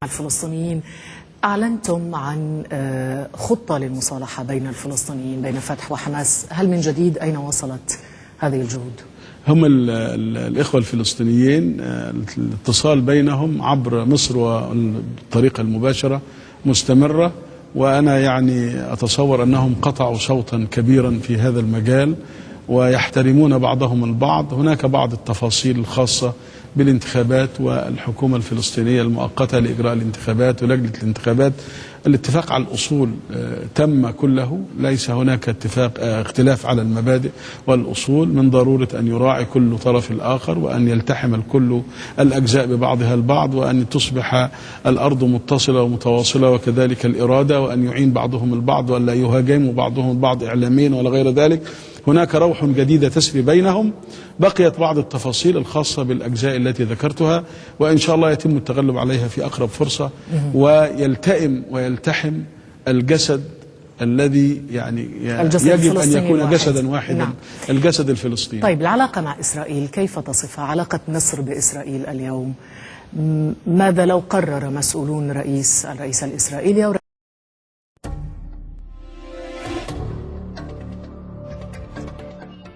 الفلسطينيين أعلنتم عن خطة للمصالحة بين الفلسطينيين بين فتح وحماس، هل من جديد أين وصلت هذه الجهود؟ هم الإخوة الفلسطينيين الاتصال بينهم عبر مصر والطريقة المباشرة مستمرة، وأنا يعني أتصور أنهم قطعوا شوطا كبيرا في هذا المجال ويحترمون بعضهم البعض. هناك بعض التفاصيل الخاصة بالانتخابات والحكومة الفلسطينية المؤقتة لإجراء الانتخابات ولجنة الانتخابات. الاتفاق على الأصول تم كله، ليس هناك اختلاف على المبادئ والأصول. من ضرورة أن يراعي كل طرف الآخر وأن يلتحم الكل الأجزاء ببعضها البعض، وأن تصبح الأرض متصلة ومتواصلة وكذلك الإرادة، وأن يعين بعضهم البعض وأن لا يهاجموا بعضهم البعض إعلاميا ولا غير ذلك. هناك روح جديدة تسري بينهم، بقيت بعض التفاصيل الخاصة بالأجزاء التي ذكرتها، وإن شاء الله يتم التغلب عليها في أقرب فرصة، ويلتئم ويلتحم الجسد الذي يعني يجب أن يكون جسدا واحدا. نعم. الجسد الفلسطيني. طيب، العلاقة مع إسرائيل كيف تصفها؟ علاقة مصر بإسرائيل اليوم، ماذا لو قرر مسؤولون الرئيس الإسرائيلي